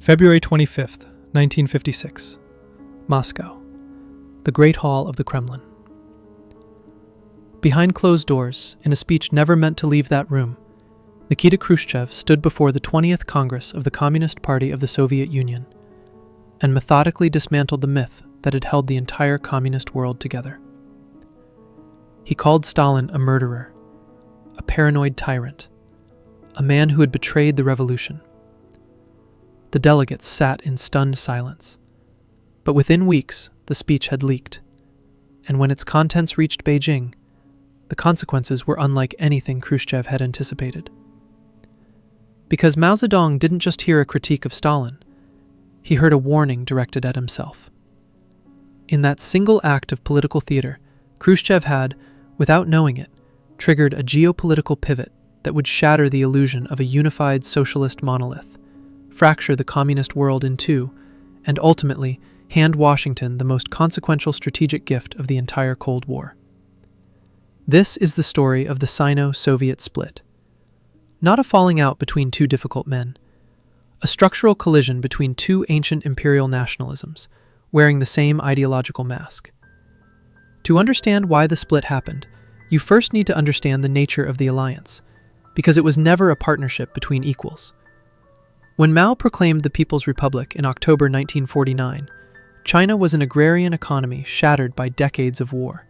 February 25th, 1956. Moscow. The Great Hall of the Kremlin. Behind closed doors, in a speech never meant to leave that room, Nikita Khrushchev stood before the 20th Congress of the Communist Party of the Soviet Union and methodically dismantled the myth that had held the entire communist world together. He called Stalin a murderer, a paranoid tyrant, a man who had betrayed the revolution. The delegates sat in stunned silence, but within weeks the speech had leaked, and when its contents reached Beijing, the consequences were unlike anything Khrushchev had anticipated. Because Mao Zedong didn't just hear a critique of Stalin, he heard a warning directed at himself. In that single act of political theater, Khrushchev had, without knowing it, triggered a geopolitical pivot that would shatter the illusion of a unified socialist monolith, fracture the communist world in two, and ultimately hand Washington the most consequential strategic gift of the entire Cold War. This is the story of the Sino-Soviet Split. Not a falling out between two difficult men, a structural collision between two ancient imperial nationalisms, wearing the same ideological mask. To understand why the split happened, you first need to understand the nature of the alliance, because it was never a partnership between equals. When Mao proclaimed the People's Republic in October 1949, China was an agrarian economy shattered by decades of war.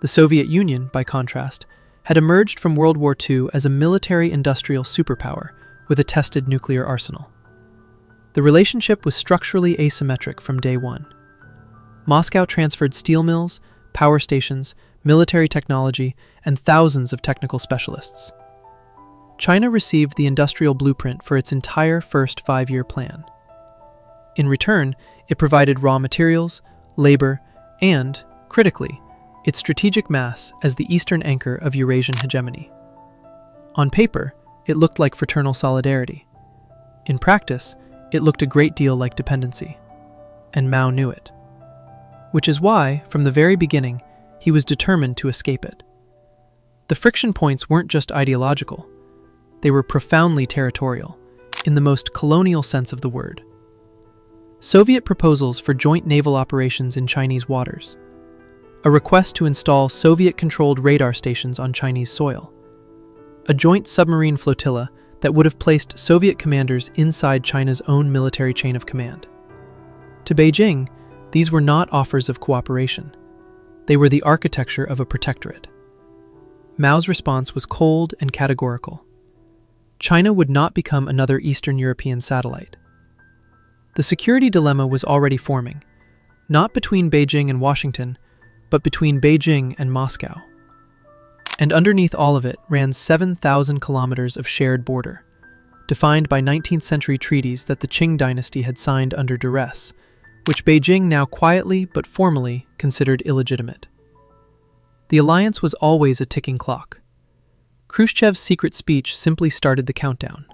The Soviet Union, by contrast, had emerged from World War II as a military-industrial superpower with a tested nuclear arsenal. The relationship was structurally asymmetric from day one. Moscow transferred steel mills, power stations, military technology, and thousands of technical specialists. China received the industrial blueprint for its entire first 5-year plan. In return, it provided raw materials, labor, and, critically, its strategic mass as the eastern anchor of Eurasian hegemony. On paper, it looked like fraternal solidarity. In practice, it looked a great deal like dependency. And Mao knew it. Which is why, from the very beginning, he was determined to escape it. The friction points weren't just ideological. They were profoundly territorial, in the most colonial sense of the word. Soviet proposals for joint naval operations in Chinese waters, a request to install Soviet-controlled radar stations on Chinese soil, a joint submarine flotilla that would have placed Soviet commanders inside China's own military chain of command. To Beijing, these were not offers of cooperation. They were the architecture of a protectorate. Mao's response was cold and categorical. China would not become another Eastern European satellite. The security dilemma was already forming, not between Beijing and Washington, but between Beijing and Moscow. And underneath all of it ran 7,000 kilometers of shared border, defined by 19th century treaties that the Qing dynasty had signed under duress, which Beijing now quietly but formally considered illegitimate. The alliance was always a ticking clock. Khrushchev's secret speech simply started the countdown.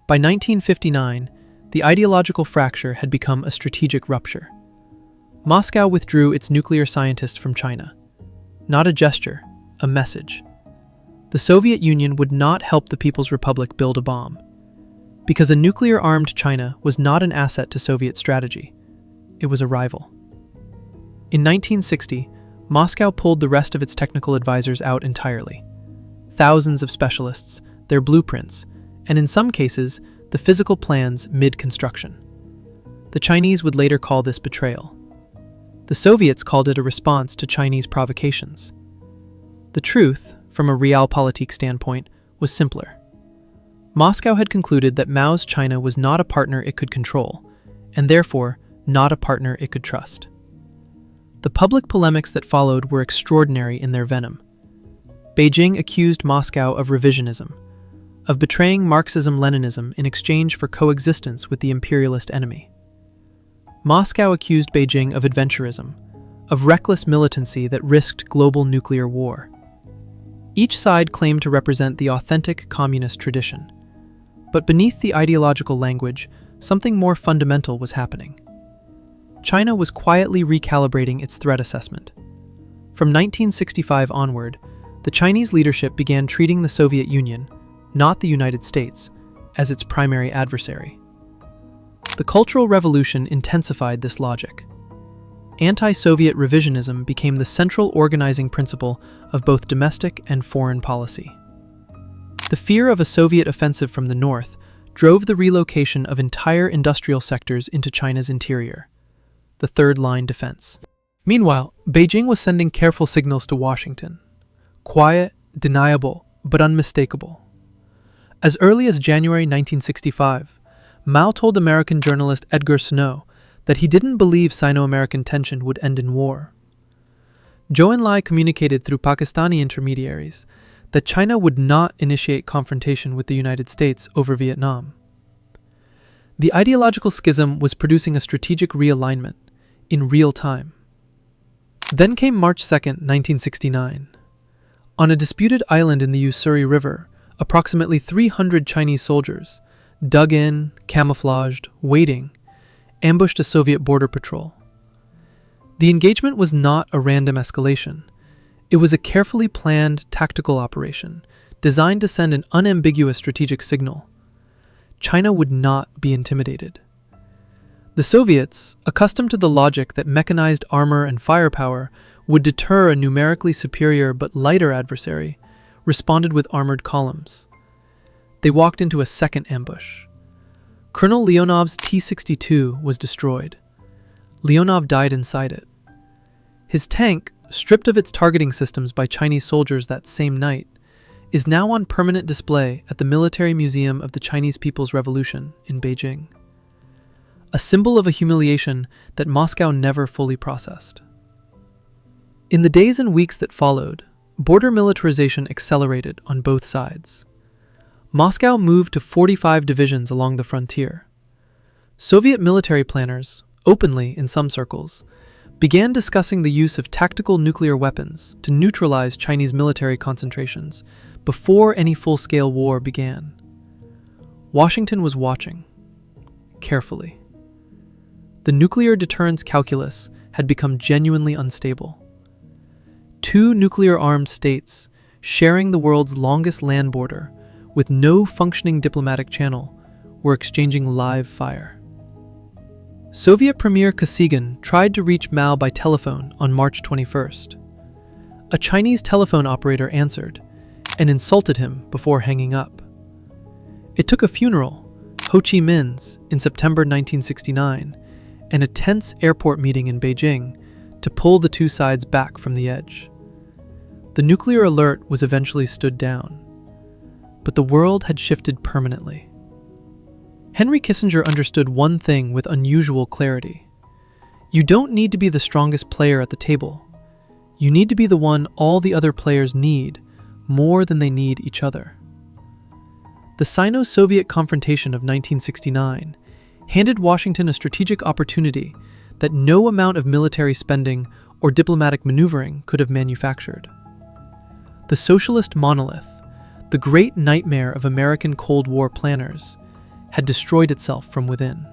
By 1959, the ideological fracture had become a strategic rupture. Moscow withdrew its nuclear scientists from China. Not a gesture, a message. The Soviet Union would not help the People's Republic build a bomb, because a nuclear-armed China was not an asset to Soviet strategy. It was a rival. In 1960, Moscow pulled the rest of its technical advisors out entirely. Thousands of specialists, their blueprints, and in some cases, the physical plans mid-construction. The Chinese would later call this betrayal. The Soviets called it a response to Chinese provocations. The truth, from a realpolitik standpoint, was simpler. Moscow had concluded that Mao's China was not a partner it could control, and therefore not a partner it could trust. The public polemics that followed were extraordinary in their venom. Beijing accused Moscow of revisionism, of betraying Marxism-Leninism in exchange for coexistence with the imperialist enemy. Moscow accused Beijing of adventurism, of reckless militancy that risked global nuclear war. Each side claimed to represent the authentic communist tradition. But beneath the ideological language, something more fundamental was happening. China was quietly recalibrating its threat assessment. From 1965 onward, the Chinese leadership began treating the Soviet Union, not the United States, as its primary adversary. The Cultural Revolution intensified this logic. Anti-Soviet revisionism became the central organizing principle of both domestic and foreign policy. The fear of a Soviet offensive from the north drove the relocation of entire industrial sectors into China's interior, the third-line defense. Meanwhile, Beijing was sending careful signals to Washington. Quiet, deniable, but unmistakable. As early as January 1965, Mao told American journalist Edgar Snow that he didn't believe Sino-American tension would end in war. Zhou Enlai communicated through Pakistani intermediaries that China would not initiate confrontation with the United States over Vietnam. The ideological schism was producing a strategic realignment in real time. Then came March 2, 1969. On a disputed island in the Ussuri River, approximately 300 Chinese soldiers, dug in, camouflaged, waiting, ambushed a Soviet border patrol. The engagement was not a random escalation. It was a carefully planned tactical operation designed to send an unambiguous strategic signal. China would not be intimidated. The Soviets, accustomed to the logic that mechanized armor and firepower would deter a numerically superior but lighter adversary, responded with armored columns. They walked into a second ambush. Colonel Leonov's T-62 was destroyed. Leonov died inside it. His tank, stripped of its targeting systems by Chinese soldiers that same night, is now on permanent display at the Military Museum of the Chinese People's Revolution in Beijing. A symbol of a humiliation that Moscow never fully processed. In the days and weeks that followed, border militarization accelerated on both sides. Moscow moved to 45 divisions along the frontier. Soviet military planners, openly in some circles, began discussing the use of tactical nuclear weapons to neutralize Chinese military concentrations before any full-scale war began. Washington was watching, carefully. The nuclear deterrence calculus had become genuinely unstable. Two nuclear-armed states, sharing the world's longest land border, with no functioning diplomatic channel, were exchanging live fire. Soviet Premier Kosygin tried to reach Mao by telephone on March 21st. A Chinese telephone operator answered and insulted him before hanging up. It took a funeral, Ho Chi Minh's, in September 1969, and a tense airport meeting in Beijing to pull the two sides back from the edge. The nuclear alert was eventually stood down, but the world had shifted permanently. Henry Kissinger understood one thing with unusual clarity. You don't need to be the strongest player at the table. You need to be the one all the other players need more than they need each other. The Sino-Soviet confrontation of 1969 handed Washington a strategic opportunity that no amount of military spending or diplomatic maneuvering could have manufactured. The socialist monolith, the great nightmare of American Cold War planners, had destroyed itself from within.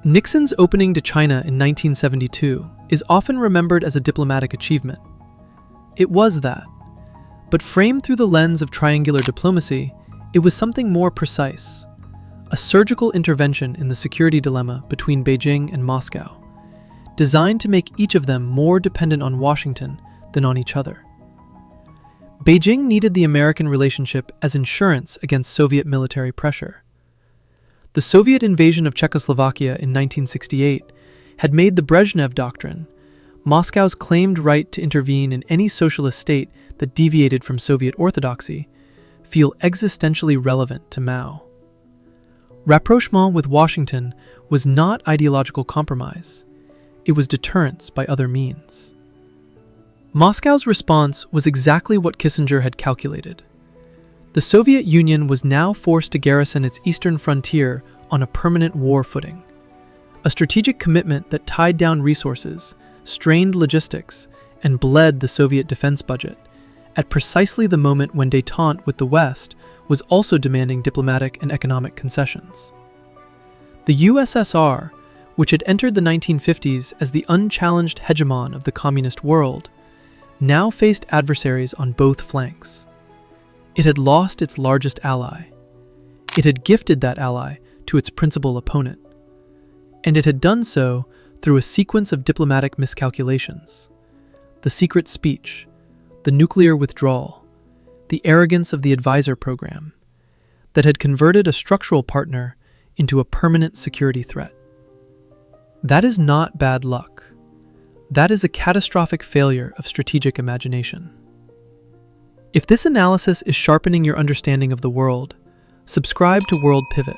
Nixon's opening to China in 1972 is often remembered as a diplomatic achievement. It was that, but framed through the lens of triangular diplomacy, it was something more precise, a surgical intervention in the security dilemma between Beijing and Moscow, designed to make each of them more dependent on Washington than on each other. Beijing needed the American relationship as insurance against Soviet military pressure. The Soviet invasion of Czechoslovakia in 1968 had made the Brezhnev Doctrine, Moscow's claimed right to intervene in any socialist state that deviated from Soviet orthodoxy, feel existentially relevant to Mao. Rapprochement with Washington was not ideological compromise. It was deterrence by other means. Moscow's response was exactly what Kissinger had calculated. The Soviet Union was now forced to garrison its eastern frontier on a permanent war footing, a strategic commitment that tied down resources, strained logistics, and bled the Soviet defense budget, at precisely the moment when détente with the West was also demanding diplomatic and economic concessions. The USSR, which had entered the 1950s as the unchallenged hegemon of the communist world, now faced adversaries on both flanks. It had lost its largest ally. It had gifted that ally to its principal opponent. And it had done so through a sequence of diplomatic miscalculations. The secret speech, the nuclear withdrawal, the arrogance of the advisor program, that had converted a structural partner into a permanent security threat. That is not bad luck. That is a catastrophic failure of strategic imagination. If this analysis is sharpening your understanding of the world, subscribe to World Pivot.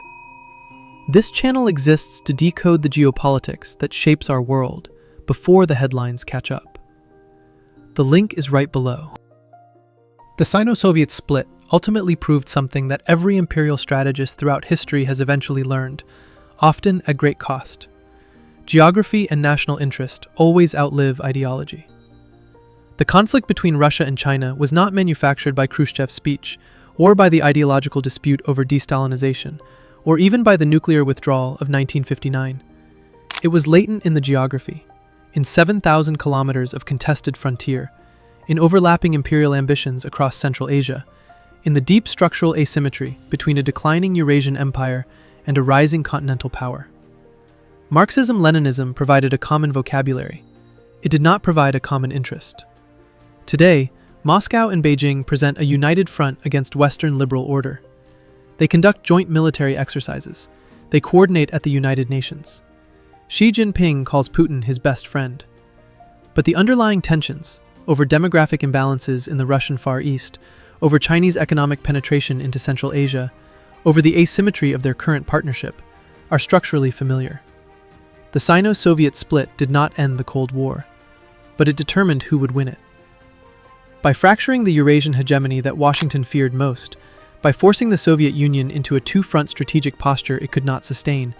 This channel exists to decode the geopolitics that shapes our world before the headlines catch up. The link is right below. The Sino-Soviet Split ultimately proved something that every imperial strategist throughout history has eventually learned, often at great cost. Geography and national interest always outlive ideology. The conflict between Russia and China was not manufactured by Khrushchev's speech, or by the ideological dispute over de-Stalinization, or even by the nuclear withdrawal of 1959. It was latent in the geography, in 7,000 kilometers of contested frontier, in overlapping imperial ambitions across Central Asia, in the deep structural asymmetry between a declining Eurasian empire and a rising continental power. Marxism-Leninism provided a common vocabulary. It did not provide a common interest. Today, Moscow and Beijing present a united front against Western liberal order. They conduct joint military exercises. They coordinate at the United Nations. Xi Jinping calls Putin his best friend. But the underlying tensions, over demographic imbalances in the Russian Far East, over Chinese economic penetration into Central Asia, over the asymmetry of their current partnership, are structurally familiar. The Sino-Soviet split did not end the Cold War, but it determined who would win it. By fracturing the Eurasian hegemony that Washington feared most, by forcing the Soviet Union into a two-front strategic posture it could not sustain,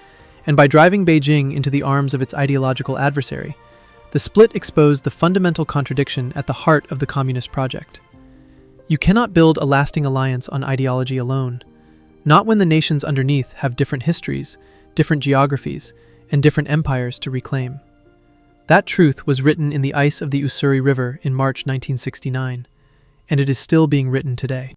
and by driving Beijing into the arms of its ideological adversary, the split exposed the fundamental contradiction at the heart of the communist project. You cannot build a lasting alliance on ideology alone, not when the nations underneath have different histories, different geographies, and different empires to reclaim. That truth was written in the ice of the Ussuri River in March 1969, and it is still being written today.